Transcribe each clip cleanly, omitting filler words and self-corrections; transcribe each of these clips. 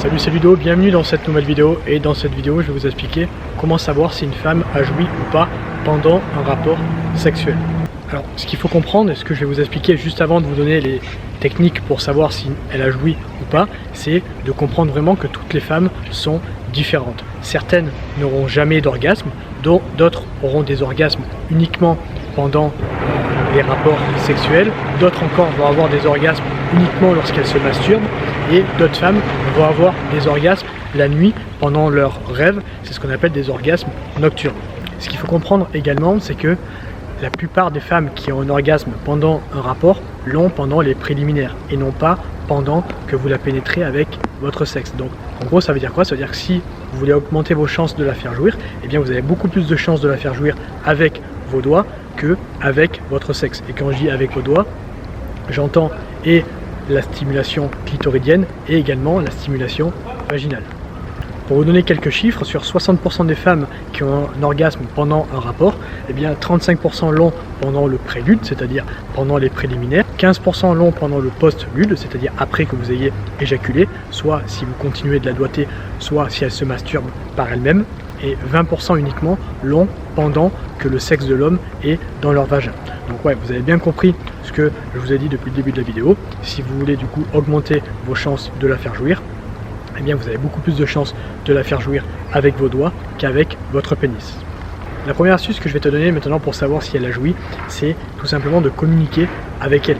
Salut, c'est Ludo, bienvenue dans cette nouvelle vidéo. Et dans cette vidéo, je vais vous expliquer comment savoir si une femme a joui ou pas pendant un rapport sexuel. Alors, ce qu'il faut comprendre, et ce que je vais vous expliquer juste avant de vous donner les techniques pour savoir si elle a joui ou pas, c'est de comprendre vraiment que toutes les femmes sont différentes. Certaines n'auront jamais d'orgasme, d'autres auront des orgasmes uniquement pendant les rapports sexuels, d'autres encore vont avoir des orgasmes uniquement lorsqu'elles se masturbent, et d'autres femmes vont avoir des orgasmes la nuit pendant leurs rêves, c'est ce qu'on appelle des orgasmes nocturnes. Ce qu'il faut comprendre également, c'est que la plupart des femmes qui ont un orgasme pendant un rapport l'ont pendant les préliminaires et non pas pendant que vous la pénétrez avec votre sexe. Donc en gros ça veut dire quoi? Ça veut dire que si vous voulez augmenter vos chances de la faire jouir, eh bien vous avez beaucoup plus de chances de la faire jouir avec vos doigts que avec votre sexe. Et quand je dis avec vos doigts, j'entends et la stimulation clitoridienne et également la stimulation vaginale. Pour vous donner quelques chiffres, sur 60% des femmes qui ont un orgasme pendant un rapport, eh bien 35% l'ont pendant le prélude, c'est-à-dire pendant les préliminaires, 15% l'ont pendant le post-lude, c'est-à-dire après que vous ayez éjaculé, soit si vous continuez de la doigter, soit si elle se masturbe par elle-même, et 20% uniquement l'ont pendant que le sexe de l'homme est dans leur vagin. Donc ouais, vous avez bien compris ce que je vous ai dit depuis le début de la vidéo. Si vous voulez du coup augmenter vos chances de la faire jouir, eh bien vous avez beaucoup plus de chances de la faire jouir avec vos doigts qu'avec votre pénis. La première astuce que je vais te donner maintenant pour savoir si elle a joui, c'est tout simplement de communiquer avec elle.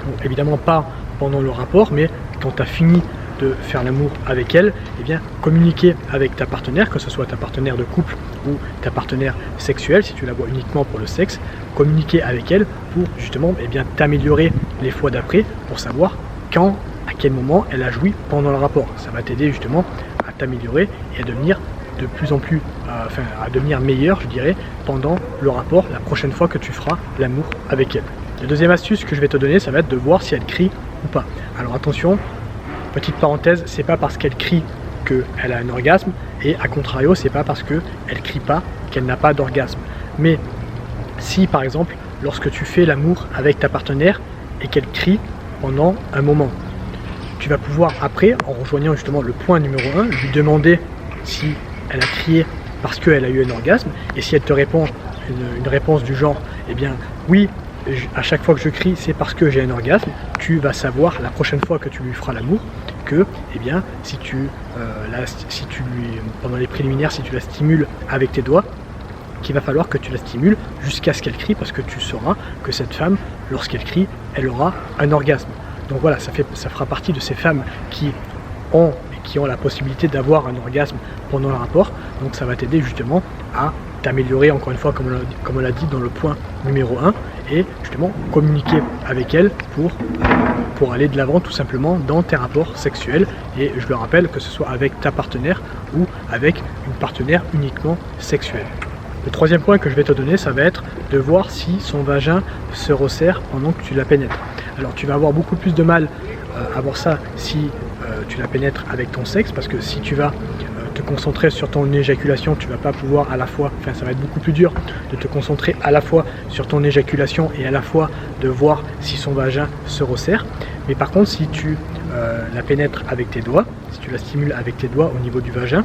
Bon, évidemment pas pendant le rapport, mais quand tu as fini de faire l'amour avec elle, eh bien communiquer avec ta partenaire, que ce soit ta partenaire de couple ou ta partenaire sexuelle, si tu la vois uniquement pour le sexe, communiquer avec elle pour justement eh bien t'améliorer les fois d'après pour savoir quand, à quel moment elle a joui pendant le rapport. Ça va t'aider justement à t'améliorer et à devenir de plus en plus, à devenir meilleur, je dirais, pendant le rapport la prochaine fois que tu feras l'amour avec elle. La deuxième astuce que je vais te donner, ça va être de voir si elle crie ou pas. Alors attention, petite parenthèse, c'est pas parce qu'elle crie qu'elle a un orgasme, et à contrario, c'est pas parce qu'elle crie pas qu'elle n'a pas d'orgasme. Mais si par exemple, lorsque tu fais l'amour avec ta partenaire et qu'elle crie pendant un moment, tu vas pouvoir après, en rejoignant justement le point numéro 1, lui demander si elle a crié parce qu'elle a eu un orgasme, et si elle te répond une réponse du genre, eh bien oui, à chaque fois que je crie, c'est parce que j'ai un orgasme, tu vas savoir la prochaine fois que tu lui feras l'amour que, eh bien, si tu pendant les préliminaires, si tu la stimules avec tes doigts, qu'il va falloir que tu la stimules jusqu'à ce qu'elle crie, parce que tu sauras que cette femme, lorsqu'elle crie, elle aura un orgasme. Donc voilà, ça fera partie de ces femmes qui ont la possibilité d'avoir un orgasme pendant le rapport. Donc ça va t'aider justement à t'améliorer, encore une fois, comme on l'a dit dans le point numéro 1, et justement communiquer avec elle pour aller de l'avant tout simplement dans tes rapports sexuels. Et je le rappelle, que ce soit avec ta partenaire ou avec une partenaire uniquement sexuelle. Le troisième point que je vais te donner, ça va être de voir si son vagin se resserre pendant que tu la pénètres. Alors tu vas avoir beaucoup plus de mal à voir ça si tu la pénètres avec ton sexe, parce que si tu vas te concentrer sur ton éjaculation, tu vas pas pouvoir à la fois, ça va être beaucoup plus dur de te concentrer à la fois sur ton éjaculation et à la fois de voir si son vagin se resserre. Mais par contre, si tu la pénètres avec tes doigts, si tu la stimules avec tes doigts au niveau du vagin,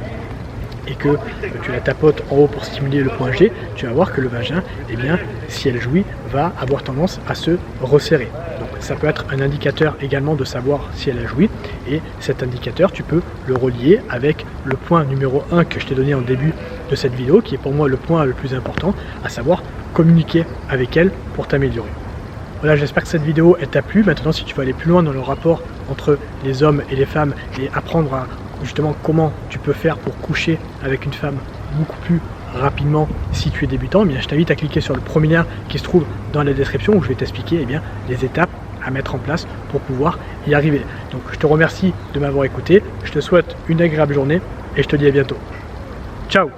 et que tu la tapotes en haut pour stimuler le point G, tu vas voir que le vagin, eh bien, si elle jouit, va avoir tendance à se resserrer. Donc ça peut être un indicateur également de savoir si elle a joui, et cet indicateur, tu peux le relier avec le point numéro 1 que je t'ai donné en début de cette vidéo, qui est pour moi le point le plus important, à savoir communiquer avec elle pour t'améliorer. Voilà, j'espère que cette vidéo t'a plu. Maintenant, si tu veux aller plus loin dans le rapport entre les hommes et les femmes et apprendre à justement comment tu peux faire pour coucher avec une femme beaucoup plus rapidement si tu es débutant, eh bien, je t'invite à cliquer sur le premier lien qui se trouve dans la description, où je vais t'expliquer eh bien, les étapes à mettre en place pour pouvoir y arriver. Donc je te remercie de m'avoir écouté, je te souhaite une agréable journée et je te dis à bientôt. Ciao!